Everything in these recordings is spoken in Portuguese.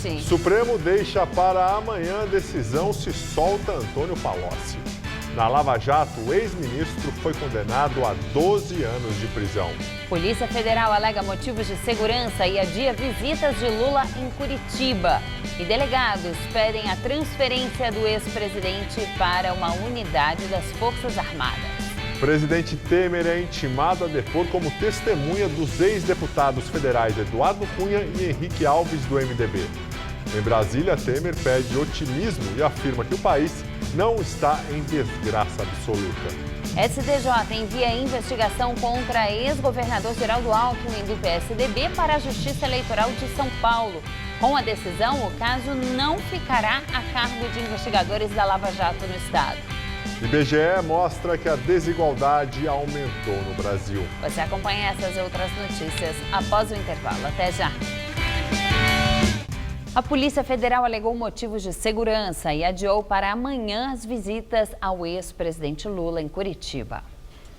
noite. Supremo deixa para amanhã a decisão se solta Antônio Palocci. Na Lava Jato, o ex-ministro foi condenado a 12 anos de prisão. Polícia Federal alega motivos de segurança e adia visitas de Lula em Curitiba. E delegados pedem a transferência do ex-presidente para uma unidade das Forças Armadas. O presidente Temer é intimado a depor como testemunha dos ex-deputados federais Eduardo Cunha e Henrique Alves, do MDB. Em Brasília, Temer pede otimismo e afirma que o país não está em desgraça absoluta. STJ envia investigação contra ex-governador Geraldo Alckmin, do PSDB, para a Justiça Eleitoral de São Paulo. Com a decisão, o caso não ficará a cargo de investigadores da Lava Jato no estado. IBGE mostra que a desigualdade aumentou no Brasil. Você acompanha essas e outras notícias após o intervalo. Até já! A Polícia Federal alegou motivos de segurança e adiou para amanhã as visitas ao ex-presidente Lula em Curitiba.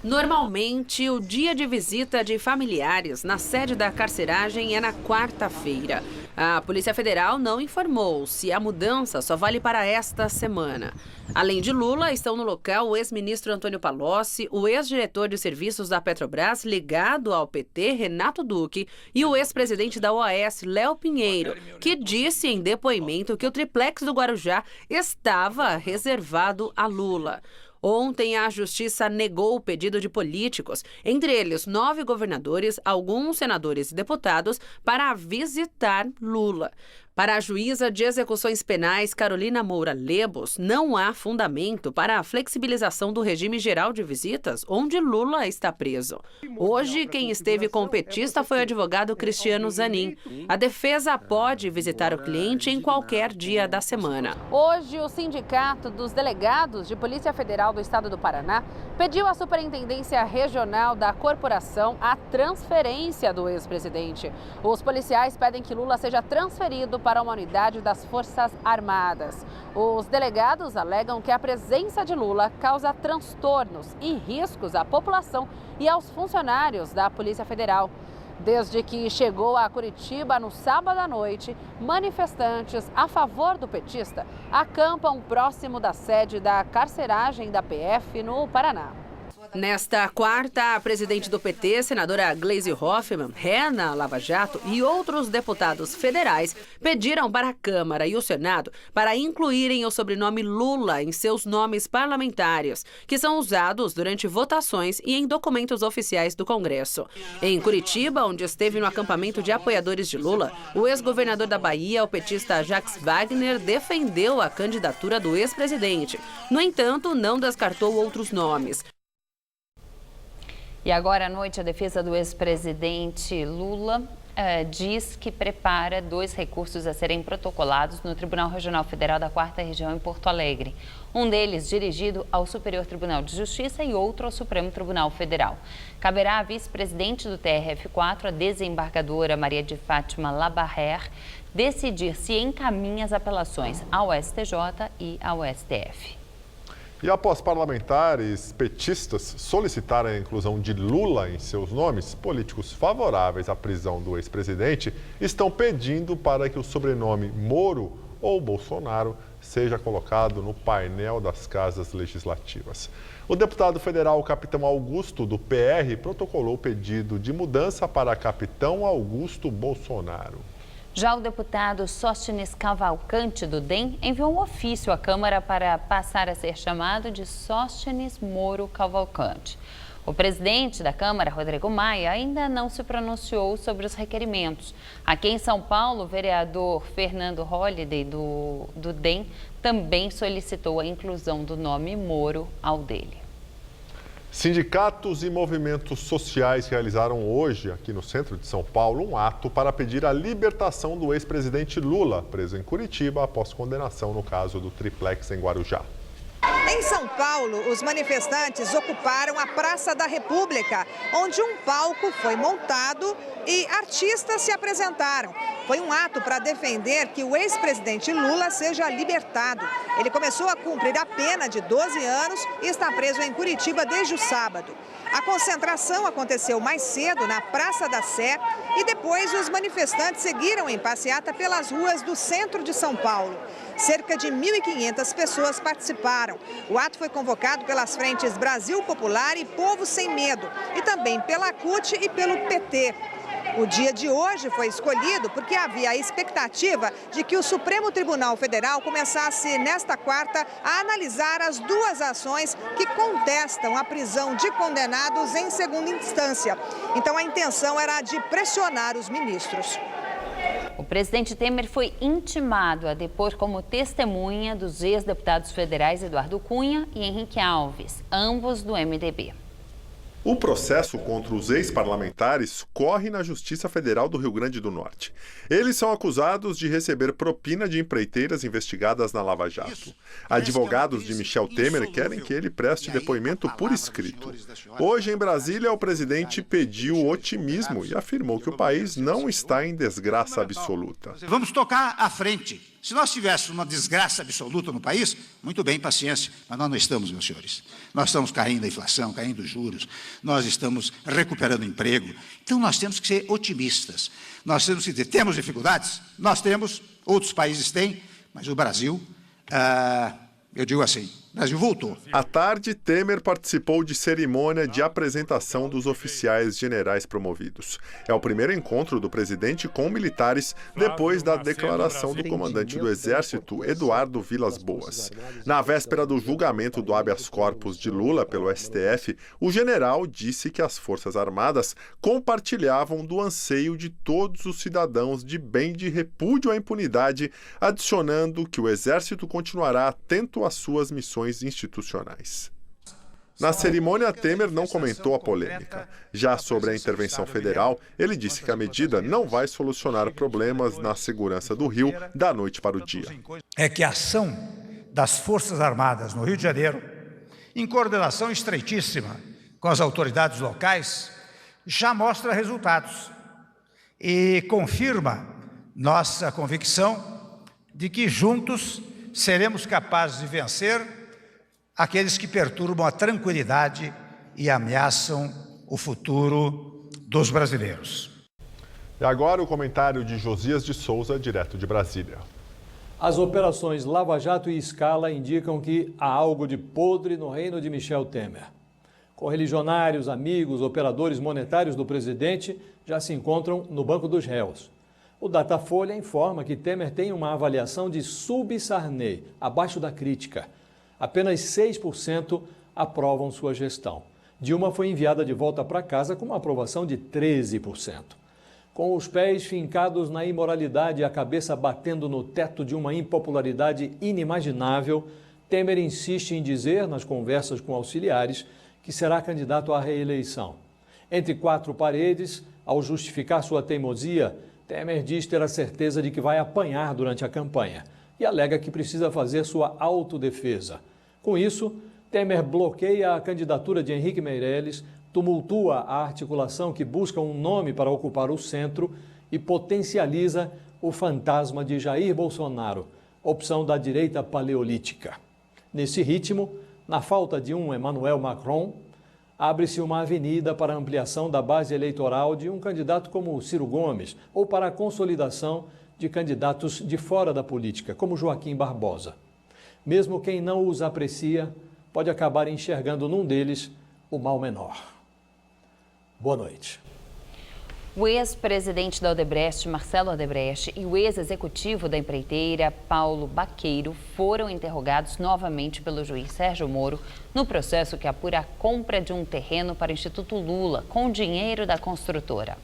Normalmente, o dia de visita de familiares na sede da carceragem é na quarta-feira. A Polícia Federal não informou se a mudança só vale para esta semana. Além de Lula, estão no local o ex-ministro Antônio Palocci, o ex-diretor de serviços da Petrobras ligado ao PT, Renato Duque, e o ex-presidente da OAS, Léo Pinheiro, que disse em depoimento que o triplex do Guarujá estava reservado a Lula. Ontem, a Justiça negou o pedido de políticos, entre eles 9 governadores, alguns senadores e deputados, para visitar Lula. Para a juíza de execuções penais, Carolina Moura Lebos, não há fundamento para a flexibilização do regime geral de visitas, onde Lula está preso. Hoje, quem esteve com o petista foi o advogado Cristiano Zanin. A defesa pode visitar o cliente em qualquer dia da semana. Hoje, o Sindicato dos Delegados de Polícia Federal do Estado do Paraná pediu à Superintendência Regional da Corporação a transferência do ex-presidente. Os policiais pedem que Lula seja transferido para uma unidade das Forças Armadas. Os delegados alegam que a presença de Lula causa transtornos e riscos à população e aos funcionários da Polícia Federal. Desde que chegou a Curitiba no sábado à noite, manifestantes a favor do petista acampam próximo da sede da carceragem da PF no Paraná. Nesta quarta, a presidente do PT, senadora Gleisi Hoffmann, ré na Lava Jato, e outros deputados federais pediram para a Câmara e o Senado para incluírem o sobrenome Lula em seus nomes parlamentares, que são usados durante votações e em documentos oficiais do Congresso. Em Curitiba, onde esteve no acampamento de apoiadores de Lula, o ex-governador da Bahia, o petista Jacques Wagner, defendeu a candidatura do ex-presidente. No entanto, não descartou outros nomes. E agora à noite, a defesa do ex-presidente Lula diz que prepara 2 recursos a serem protocolados no Tribunal Regional Federal da 4ª Região em Porto Alegre. Um deles dirigido ao Superior Tribunal de Justiça e outro ao Supremo Tribunal Federal. Caberá à vice-presidente do TRF4, a desembargadora Maria de Fátima Labarrer, decidir se encaminha as apelações ao STJ e ao STF. E após parlamentares petistas solicitarem a inclusão de Lula em seus nomes, políticos favoráveis à prisão do ex-presidente estão pedindo para que o sobrenome Moro ou Bolsonaro seja colocado no painel das casas legislativas. O deputado federal Capitão Augusto, do PR, protocolou o pedido de mudança para Capitão Augusto Bolsonaro. Já o deputado Sóstenes Cavalcante, do DEM, enviou um ofício à Câmara para passar a ser chamado de Sóstenes Moro Cavalcante. O presidente da Câmara, Rodrigo Maia, ainda não se pronunciou sobre os requerimentos. Aqui em São Paulo, o vereador Fernando Holliday, do DEM, também solicitou a inclusão do nome Moro ao dele. Sindicatos e movimentos sociais realizaram hoje, aqui no centro de São Paulo, um ato para pedir a libertação do ex-presidente Lula, preso em Curitiba após condenação no caso do triplex em Guarujá. Em São Paulo, os manifestantes ocuparam a Praça da República, onde um palco foi montado e artistas se apresentaram. Foi um ato para defender que o ex-presidente Lula seja libertado. Ele começou a cumprir a pena de 12 anos e está preso em Curitiba desde o sábado. A concentração aconteceu mais cedo na Praça da Sé e depois os manifestantes seguiram em passeata pelas ruas do centro de São Paulo. Cerca de 1.500 pessoas participaram. O ato foi convocado pelas frentes Brasil Popular e Povo Sem Medo e também pela CUT e pelo PT. O dia de hoje foi escolhido porque havia a expectativa de que o Supremo Tribunal Federal começasse nesta quarta a analisar as duas ações que contestam a prisão de condenados em segunda instância. Então a intenção era de pressionar os ministros. O presidente Temer foi intimado a depor como testemunha dos ex-deputados federais Eduardo Cunha e Henrique Alves, ambos do MDB. O processo contra os ex-parlamentares corre na Justiça Federal do Rio Grande do Norte. Eles são acusados de receber propina de empreiteiras investigadas na Lava Jato. Advogados de Michel Temer querem que ele preste depoimento por escrito. Hoje, em Brasília, o presidente pediu otimismo e afirmou que o país não está em desgraça absoluta. Vamos tocar à frente. Se nós tivéssemos uma desgraça absoluta no país, muito bem, paciência, mas nós não estamos, meus senhores. Nós estamos caindo a inflação, caindo os juros, nós estamos recuperando emprego. Então nós temos que ser otimistas. Nós temos que dizer, temos dificuldades? Nós temos, outros países têm, mas o Brasil, eu digo assim, o Brasil voltou. À tarde, Temer participou de cerimônia de apresentação dos oficiais generais promovidos. É o primeiro encontro do presidente com militares depois da declaração do comandante do Exército, Eduardo Vilas Boas. Na véspera do julgamento do habeas corpus de Lula pelo STF, o general disse que as Forças Armadas compartilhavam do anseio de todos os cidadãos de bem de repúdio à impunidade, adicionando que o Exército continuará atento às suas missões institucionais. Na cerimônia, Temer não comentou a polêmica. Já sobre a intervenção federal, ele disse que a medida não vai solucionar problemas na segurança do Rio da noite para o dia. É que a ação das Forças Armadas no Rio de Janeiro, em coordenação estreitíssima com as autoridades locais, já mostra resultados e confirma nossa convicção de que juntos seremos capazes de vencer aqueles que perturbam a tranquilidade e ameaçam o futuro dos brasileiros. E agora o comentário de Josias de Souza, direto de Brasília. As operações Lava Jato e Scala indicam que há algo de podre no reino de Michel Temer. Correligionários, amigos, operadores monetários do presidente já se encontram no banco dos réus. O Datafolha informa que Temer tem uma avaliação de sub-Sarney, abaixo da crítica. Apenas 6% aprovam sua gestão. Dilma foi enviada de volta para casa com uma aprovação de 13%. Com os pés fincados na imoralidade e a cabeça batendo no teto de uma impopularidade inimaginável, Temer insiste em dizer, nas conversas com auxiliares, que será candidato à reeleição. Entre quatro paredes, ao justificar sua teimosia, Temer diz ter a certeza de que vai apanhar durante a campanha e alega que precisa fazer sua autodefesa. Com isso, Temer bloqueia a candidatura de Henrique Meirelles, tumultua a articulação que busca um nome para ocupar o centro e potencializa o fantasma de Jair Bolsonaro, opção da direita paleolítica. Nesse ritmo, na falta de um Emmanuel Macron, abre-se uma avenida para a ampliação da base eleitoral de um candidato como Ciro Gomes ou para a consolidação de candidatos de fora da política, como Joaquim Barbosa. Mesmo quem não os aprecia pode acabar enxergando num deles o mal menor. Boa noite. O ex-presidente da Odebrecht, Marcelo Odebrecht, e o ex-executivo da empreiteira, Paulo Baqueiro, foram interrogados novamente pelo juiz Sérgio Moro no processo que apura a compra de um terreno para o Instituto Lula, com dinheiro da construtora.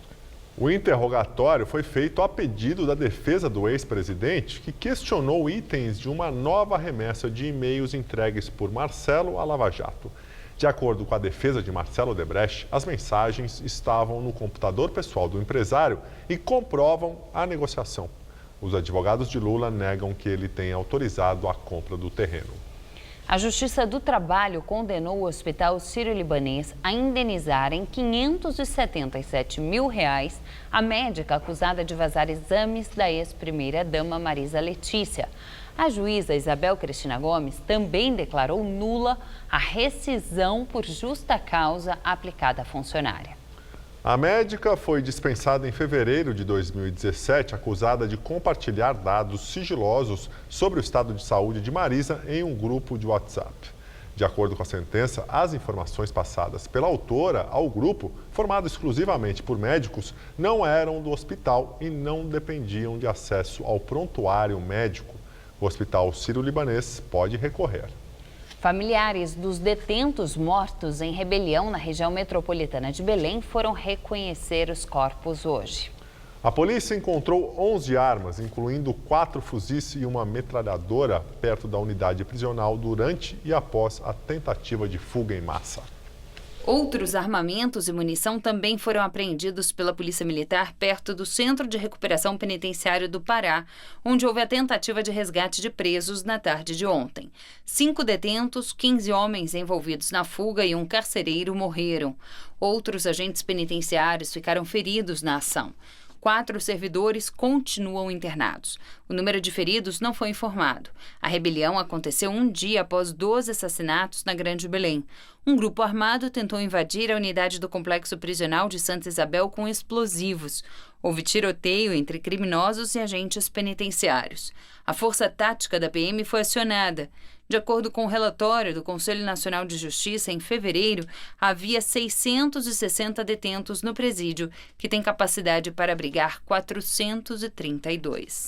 O interrogatório foi feito a pedido da defesa do ex-presidente, que questionou itens de uma nova remessa de e-mails entregues por Marcelo à Lava Jato. De acordo com a defesa de Marcelo Odebrecht, as mensagens estavam no computador pessoal do empresário e comprovam a negociação. Os advogados de Lula negam que ele tenha autorizado a compra do terreno. A Justiça do Trabalho condenou o Hospital Sírio-Libanês a indenizar em R$ 577 mil a médica acusada de vazar exames da ex-primeira-dama Marisa Letícia. A juíza Isabel Cristina Gomes também declarou nula a rescisão por justa causa aplicada à funcionária. A médica foi dispensada em fevereiro de 2017, acusada de compartilhar dados sigilosos sobre o estado de saúde de Marisa em um grupo de WhatsApp. De acordo com a sentença, as informações passadas pela autora ao grupo, formado exclusivamente por médicos, não eram do hospital e não dependiam de acesso ao prontuário médico. O Hospital Sírio-Libanês pode recorrer. Familiares dos detentos mortos em rebelião na região metropolitana de Belém foram reconhecer os corpos hoje. A polícia encontrou 11 armas, incluindo 4 fuzis e uma metralhadora, perto da unidade prisional durante e após a tentativa de fuga em massa. Outros armamentos e munição também foram apreendidos pela Polícia Militar perto do Centro de Recuperação Penitenciário do Pará, onde houve a tentativa de resgate de presos na tarde de ontem. 5 detentos, 15 homens envolvidos na fuga e um carcereiro morreram. Outros agentes penitenciários ficaram feridos na ação. 4 servidores continuam internados. O número de feridos não foi informado. A rebelião aconteceu um dia após 12 assassinatos na Grande Belém. Um grupo armado tentou invadir a unidade do complexo prisional de Santa Isabel com explosivos. Houve tiroteio entre criminosos e agentes penitenciários. A força tática da PM foi acionada. De acordo com o relatório do Conselho Nacional de Justiça, em fevereiro, havia 660 detentos no presídio, que tem capacidade para abrigar 432.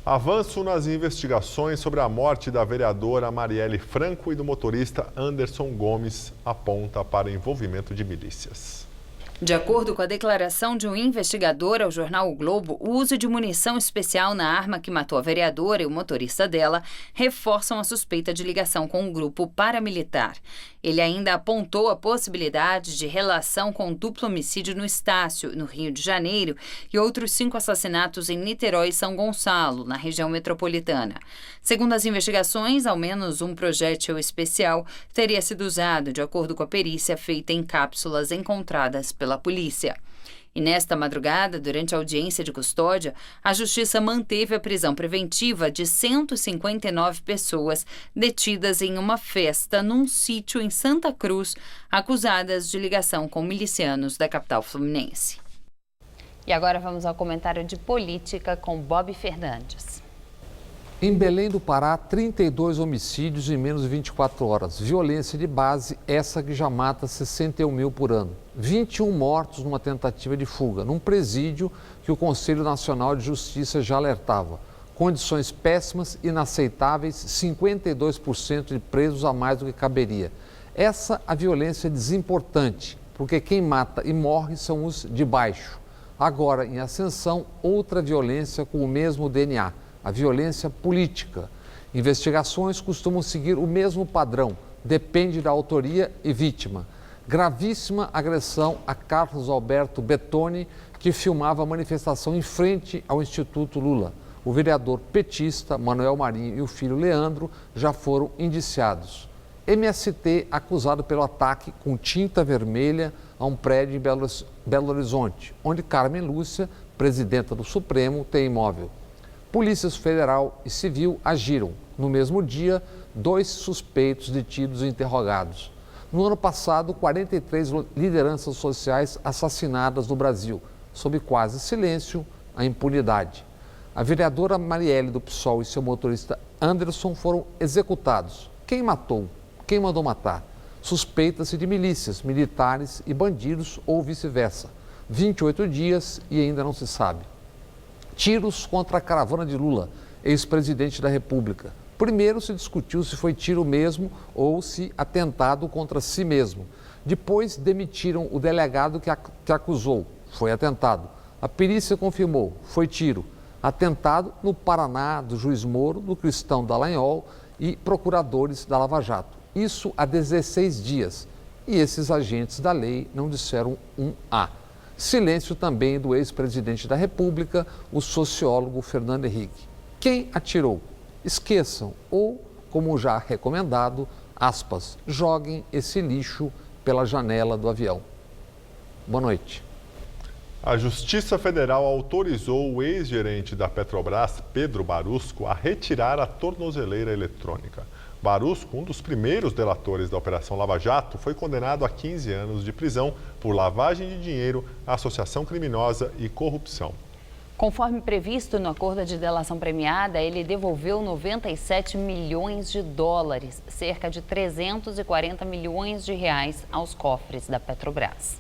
Avanço nas investigações sobre a morte da vereadora Marielle Franco e do motorista Anderson Gomes aponta para envolvimento de milícias. De acordo com a declaração de um investigador ao jornal O Globo, o uso de munição especial na arma que matou a vereadora e o motorista dela reforçam a suspeita de ligação com um grupo paramilitar. Ele ainda apontou a possibilidade de relação com duplo homicídio no Estácio, no Rio de Janeiro, e outros 5 assassinatos em Niterói e São Gonçalo, na região metropolitana. Segundo as investigações, ao menos um projétil especial teria sido usado, de acordo com a perícia feita em cápsulas encontradas pela polícia. E nesta madrugada, durante a audiência de custódia, a Justiça manteve a prisão preventiva de 159 pessoas detidas em uma festa num sítio em Santa Cruz, acusadas de ligação com milicianos da capital fluminense. E agora vamos ao comentário de política com Bob Fernandes. Em Belém do Pará, 32 homicídios em menos de 24 horas. Violência de base, essa que já mata 61 mil por ano. 21 mortos numa tentativa de fuga, num presídio que o Conselho Nacional de Justiça já alertava. Condições péssimas, inaceitáveis, 52% de presos a mais do que caberia. Essa a violência desimportante, porque quem mata e morre são os de baixo. Agora, em ascensão, outra violência com o mesmo DNA. A violência política. Investigações costumam seguir o mesmo padrão, depende da autoria e vítima. Gravíssima agressão a Carlos Alberto Bettoni, que filmava a manifestação em frente ao Instituto Lula. O vereador petista Manuel Marinho e o filho Leandro já foram indiciados. MST acusado pelo ataque com tinta vermelha a um prédio em Belo Horizonte, onde Carmen Lúcia, presidenta do Supremo, tem imóvel. Polícias Federal e Civil agiram. No mesmo dia, 2 suspeitos detidos e interrogados. No ano passado, 43 lideranças sociais assassinadas no Brasil, sob quase silêncio, a impunidade. A vereadora Marielle do PSOL e seu motorista Anderson foram executados. Quem matou? Quem mandou matar? Suspeita-se de milícias, militares e bandidos ou vice-versa. 28 dias e ainda não se sabe. Tiros contra a caravana de Lula, ex-presidente da República. Primeiro se discutiu se foi tiro mesmo ou se atentado contra si mesmo. Depois demitiram o delegado que acusou. Foi atentado. A perícia confirmou. Foi tiro. Atentado no Paraná, do juiz Moro, do Cristão Dallagnol e procuradores da Lava Jato. Isso há 16 dias. E esses agentes da lei não disseram um A. Silêncio também do ex-presidente da República, o sociólogo Fernando Henrique. Quem atirou? Esqueçam ou como já recomendado, aspas, joguem esse lixo pela janela do avião. Boa noite. A Justiça Federal autorizou o ex-gerente da Petrobras, Pedro Barusco, a retirar a tornozeleira eletrônica. Barusco, um dos primeiros delatores da Operação Lava Jato, foi condenado a 15 anos de prisão por lavagem de dinheiro, associação criminosa e corrupção. Conforme previsto no acordo de delação premiada, ele devolveu 97 milhões de dólares, cerca de 340 milhões de reais aos cofres da Petrobras.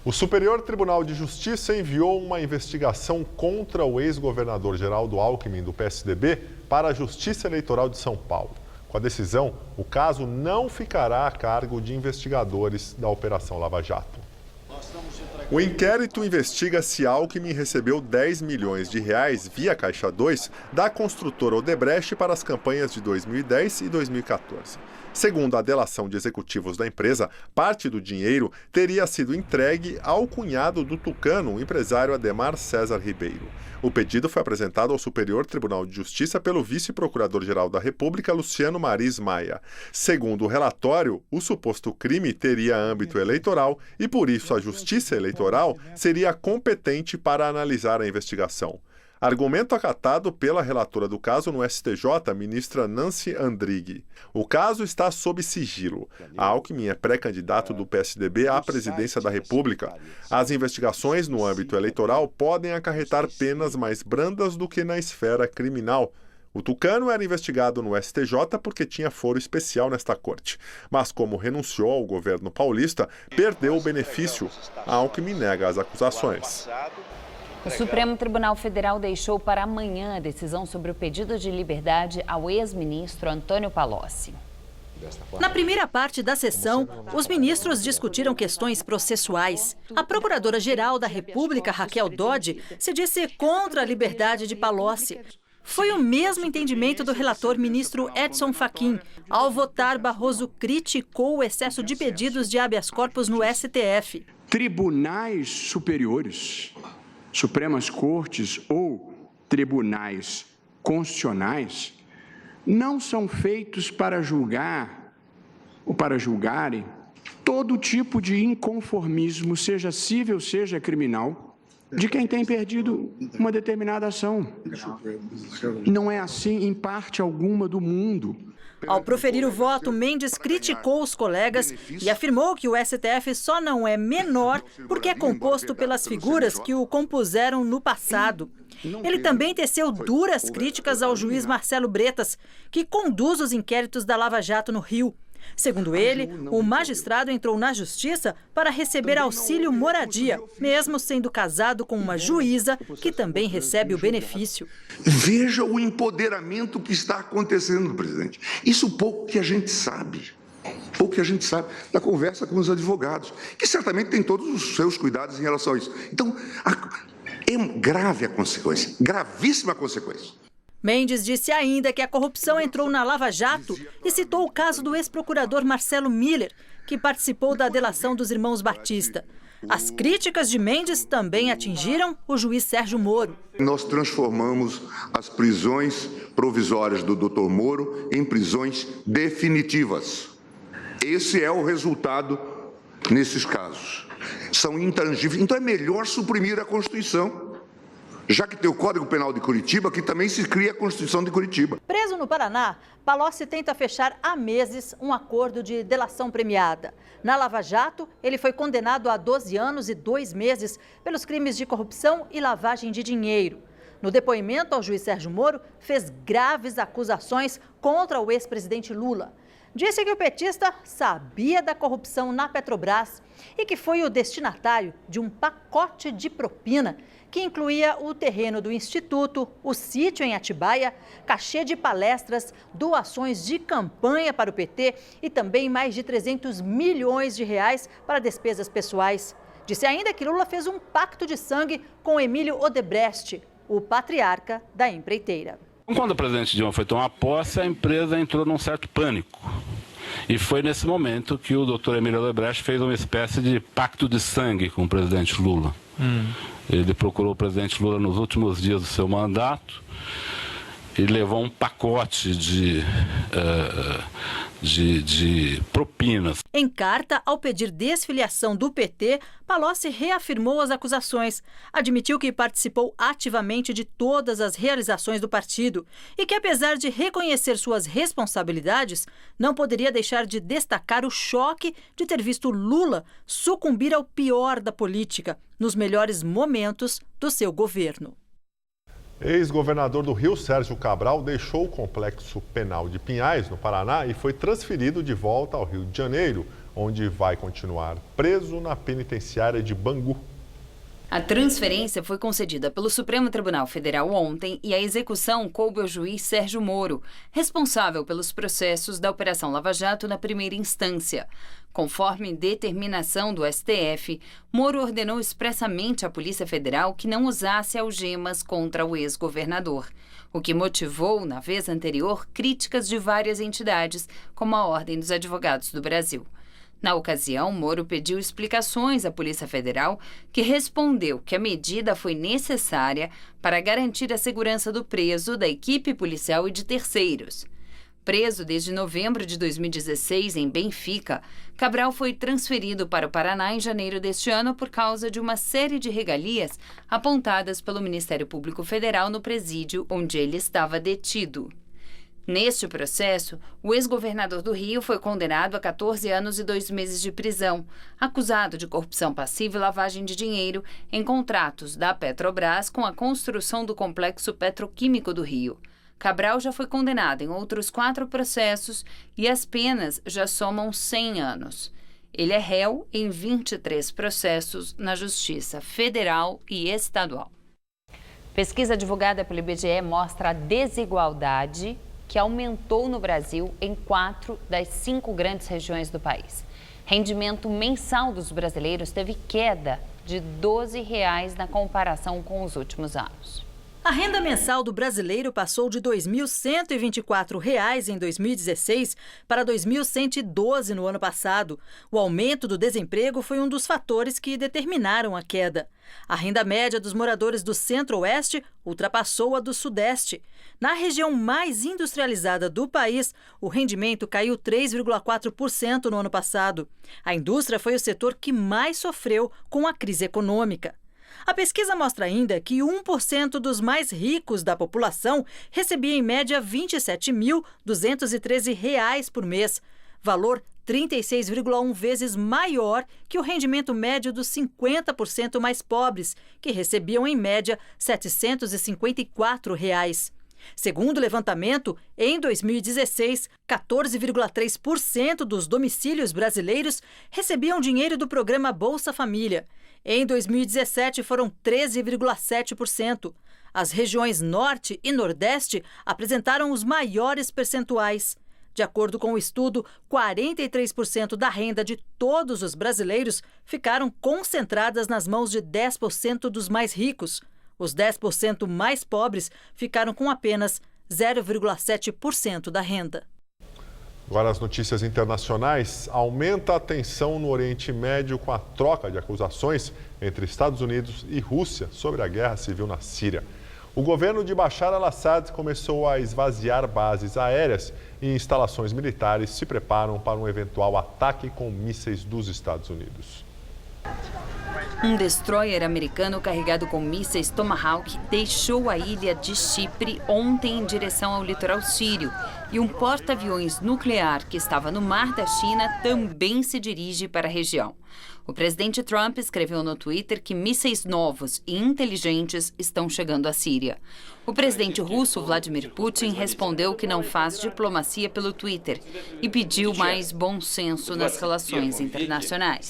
O Superior Tribunal de Justiça enviou uma investigação contra o ex-governador Geraldo Alckmin, do PSDB, para a Justiça Eleitoral de São Paulo. Com a decisão, o caso não ficará a cargo de investigadores da Operação Lava Jato. O inquérito investiga se Alckmin recebeu 10 milhões de reais via Caixa 2 da construtora Odebrecht para as campanhas de 2010 e 2014. Segundo a delação de executivos da empresa, parte do dinheiro teria sido entregue ao cunhado do tucano, o empresário Ademar César Ribeiro. O pedido foi apresentado ao Superior Tribunal de Justiça pelo vice-procurador-geral da República, Luciano Maris Maia. Segundo o relatório, o suposto crime teria âmbito eleitoral e, por isso, a Justiça Eleitoral seria competente para analisar a investigação. Argumento acatado pela relatora do caso no STJ, ministra Nancy Andrighi. O caso está sob sigilo. Alckmin é pré-candidato do PSDB à presidência da República. As investigações no âmbito eleitoral podem acarretar penas mais brandas do que na esfera criminal. O tucano era investigado no STJ porque tinha foro especial nesta corte. Mas como renunciou ao governo paulista, perdeu o benefício. Alckmin nega as acusações. O Supremo Tribunal Federal deixou para amanhã a decisão sobre o pedido de liberdade ao ex-ministro Antônio Palocci. Na primeira parte da sessão, os ministros discutiram questões processuais. A Procuradora-Geral da República, Raquel Dodge, se disse contra a liberdade de Palocci. Foi o mesmo entendimento do relator ministro Edson Fachin. Ao votar, Barroso criticou o excesso de pedidos de habeas corpus no STF. Tribunais superiores, Supremas Cortes ou tribunais constitucionais não são feitos para julgar ou para julgarem todo tipo de inconformismo, seja civil, seja criminal, de quem tem perdido uma determinada ação. Não é assim em parte alguma do mundo. Ao proferir o voto, Mendes criticou os colegas e afirmou que o STF só não é menor porque é composto pelas figuras que o compuseram no passado. Ele também teceu duras críticas ao juiz Marcelo Bretas, que conduz os inquéritos da Lava Jato no Rio. Segundo ele, o magistrado entrou na justiça para receber auxílio moradia, mesmo sendo casado com uma juíza que também recebe o benefício. Veja o empoderamento que está acontecendo, presidente. Isso pouco que a gente sabe. Pouco que a gente sabe da conversa com os advogados, que certamente têm todos os seus cuidados em relação a isso. Então, é grave a consequência, gravíssima a consequência. Mendes disse ainda que a corrupção entrou na Lava Jato e citou o caso do ex-procurador Marcelo Miller, que participou da delação dos irmãos Batista. As críticas de Mendes também atingiram o juiz Sérgio Moro. Nós transformamos as prisões provisórias do Dr. Moro em prisões definitivas. Esse é o resultado nesses casos. São intangíveis. Então é melhor suprimir a Constituição. Já que tem o Código Penal de Curitiba, que também se cria a Constituição de Curitiba. Preso no Paraná, Palocci tenta fechar há meses um acordo de delação premiada. Na Lava Jato, ele foi condenado a 12 anos e 2 meses pelos crimes de corrupção e lavagem de dinheiro. No depoimento ao juiz Sérgio Moro, fez graves acusações contra o ex-presidente Lula. Disse que o petista sabia da corrupção na Petrobras e que foi o destinatário de um pacote de propina que incluía o terreno do Instituto, o sítio em Atibaia, cachê de palestras, doações de campanha para o PT e também mais de 300 milhões de reais para despesas pessoais. Disse ainda que Lula fez um pacto de sangue com Emílio Odebrecht, o patriarca da empreiteira. Quando o presidente Dilma foi tomar posse, a empresa entrou num certo pânico. E foi nesse momento que o doutor Emílio Odebrecht fez uma espécie de pacto de sangue com o presidente Lula. Ele procurou o presidente Lula nos últimos dias do seu mandato e levou um pacote de propinas. Em carta, ao pedir desfiliação do PT, Palocci reafirmou as acusações. Admitiu que participou ativamente de todas as realizações do partido e que, apesar de reconhecer suas responsabilidades, não poderia deixar de destacar o choque de ter visto Lula sucumbir ao pior da política, nos melhores momentos do seu governo. Ex-governador do Rio, Sérgio Cabral, deixou o complexo penal de Pinhais, no Paraná, e foi transferido de volta ao Rio de Janeiro, onde vai continuar preso na penitenciária de Bangu. A transferência foi concedida pelo Supremo Tribunal Federal ontem e a execução coube ao juiz Sérgio Moro, responsável pelos processos da Operação Lava Jato na primeira instância. Conforme determinação do STF, Moro ordenou expressamente à Polícia Federal que não usasse algemas contra o ex-governador, o que motivou, na vez anterior, críticas de várias entidades, como a Ordem dos Advogados do Brasil. Na ocasião, Moro pediu explicações à Polícia Federal, que respondeu que a medida foi necessária para garantir a segurança do preso, da equipe policial e de terceiros. Preso desde novembro de 2016 em Benfica, Cabral foi transferido para o Paraná em janeiro deste ano por causa de uma série de regalias apontadas pelo Ministério Público Federal no presídio onde ele estava detido. Neste processo, o ex-governador do Rio foi condenado a 14 anos e 2 meses de prisão, acusado de corrupção passiva e lavagem de dinheiro em contratos da Petrobras com a construção do complexo petroquímico do Rio. Cabral já foi condenado em outros 4 processos e as penas já somam 100 anos. Ele é réu em 23 processos na Justiça Federal e Estadual. Pesquisa divulgada pelo IBGE mostra a desigualdade que aumentou no Brasil em 4 das 5 grandes regiões do país. Rendimento mensal dos brasileiros teve queda de R$ 12 na comparação com os últimos anos. A renda mensal do brasileiro passou de R$ 2.124 em 2016 para R$ 2.112 no ano passado. O aumento do desemprego foi um dos fatores que determinaram a queda. A renda média dos moradores do Centro-Oeste ultrapassou a do Sudeste. Na região mais industrializada do país, o rendimento caiu 3,4% no ano passado. A indústria foi o setor que mais sofreu com a crise econômica. A pesquisa mostra ainda que 1% dos mais ricos da população recebia em média R$ 27.213 por mês, valor 36,1 vezes maior que o rendimento médio dos 50% mais pobres, que recebiam em média R$ 754. Segundo o levantamento, em 2016, 14,3% dos domicílios brasileiros recebiam dinheiro do programa Bolsa Família. Em 2017, foram 13,7%. As regiões Norte e Nordeste apresentaram os maiores percentuais. De acordo com o estudo, 43% da renda de todos os brasileiros ficaram concentradas nas mãos de 10% dos mais ricos. Os 10% mais pobres ficaram com apenas 0,7% da renda. Agora as notícias internacionais. Aumenta a tensão no Oriente Médio com a troca de acusações entre Estados Unidos e Rússia sobre a guerra civil na Síria. O governo de Bashar al-Assad começou a esvaziar bases aéreas e instalações militares se preparam para um eventual ataque com mísseis dos Estados Unidos. Um destroyer americano carregado com mísseis Tomahawk deixou a ilha de Chipre ontem em direção ao litoral sírio e um porta-aviões nuclear que estava no mar da China também se dirige para a região. O presidente Trump escreveu no Twitter que mísseis novos e inteligentes estão chegando à Síria. O presidente russo Vladimir Putin respondeu que não faz diplomacia pelo Twitter e pediu mais bom senso nas relações internacionais.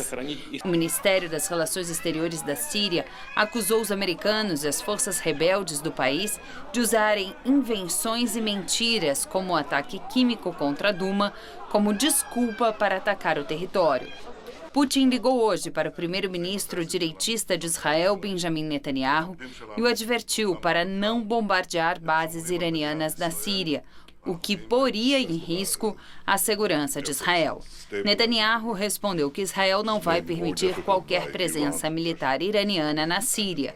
O Ministério das Relações Exteriores da Síria acusou os americanos e as forças rebeldes do país de usarem invenções e mentiras, como o ataque químico contra Duma, como desculpa para atacar o território. Putin ligou hoje para o primeiro-ministro direitista de Israel, Benjamin Netanyahu, e o advertiu para não bombardear bases iranianas na Síria, o que poria em risco a segurança de Israel. Netanyahu respondeu que Israel não vai permitir qualquer presença militar iraniana na Síria.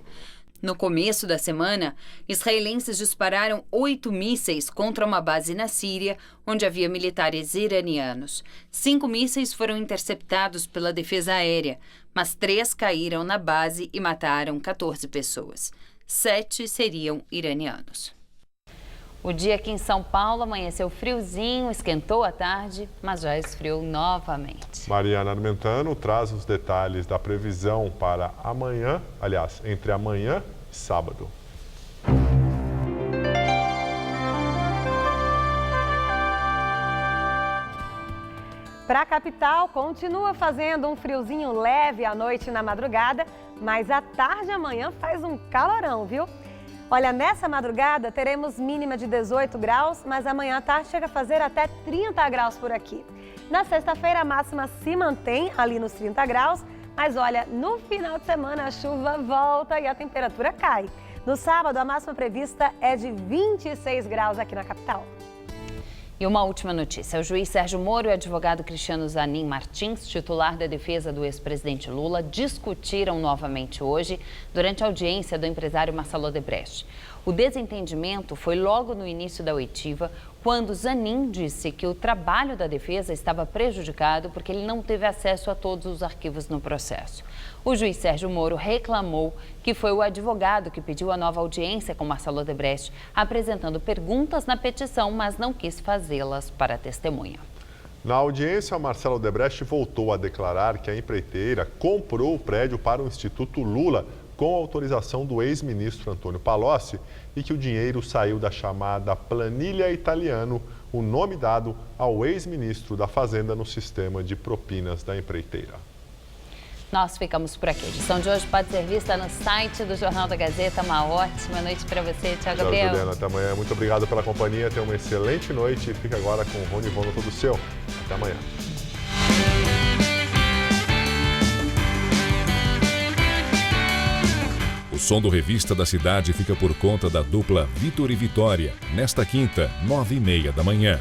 No começo da semana, israelenses dispararam 8 mísseis contra uma base na Síria, onde havia militares iranianos. 5 mísseis foram interceptados pela defesa aérea, mas 3 caíram na base e mataram 14 pessoas. 7 seriam iranianos. O dia aqui em São Paulo amanheceu friozinho, esquentou à tarde, mas já esfriou novamente. Mariana Armentano traz os detalhes da previsão para amanhã, aliás, entre amanhã e sábado. Para a capital, continua fazendo um friozinho leve à noite e na madrugada, mas à tarde e amanhã faz um calorão, viu? Olha, nessa madrugada teremos mínima de 18 graus, mas amanhã à tarde chega a fazer até 30 graus por aqui. Na sexta-feira a máxima se mantém ali nos 30 graus, mas olha, no final de semana a chuva volta e a temperatura cai. No sábado a máxima prevista é de 26 graus aqui na capital. E uma última notícia. O juiz Sérgio Moro e o advogado Cristiano Zanin Martins, titular da defesa do ex-presidente Lula, discutiram novamente hoje durante a audiência do empresário Marcelo Odebrecht. O desentendimento foi logo no início da oitiva, quando Zanin disse que o trabalho da defesa estava prejudicado porque ele não teve acesso a todos os arquivos no processo. O juiz Sérgio Moro reclamou que foi o advogado que pediu a nova audiência com Marcelo Odebrecht, apresentando perguntas na petição, mas não quis fazê-las para a testemunha. Na audiência, Marcelo Odebrecht voltou a declarar que a empreiteira comprou o prédio para o Instituto Lula com autorização do ex-ministro Antônio Palocci e que o dinheiro saiu da chamada Planilha Italiano, o nome dado ao ex-ministro da Fazenda no sistema de propinas da empreiteira. Nós ficamos por aqui. A edição de hoje pode ser vista no site do Jornal da Gazeta. Uma ótima noite para você. Tchau, Gabriel. Tchau, Juliana. Até amanhã. Muito obrigado pela companhia. Tenha uma excelente noite e fica agora com o Rony Von no Todo Seu. Até amanhã. O som do Revista da Cidade fica por conta da dupla Vitor e Vitória, nesta quinta, 9h30 da manhã.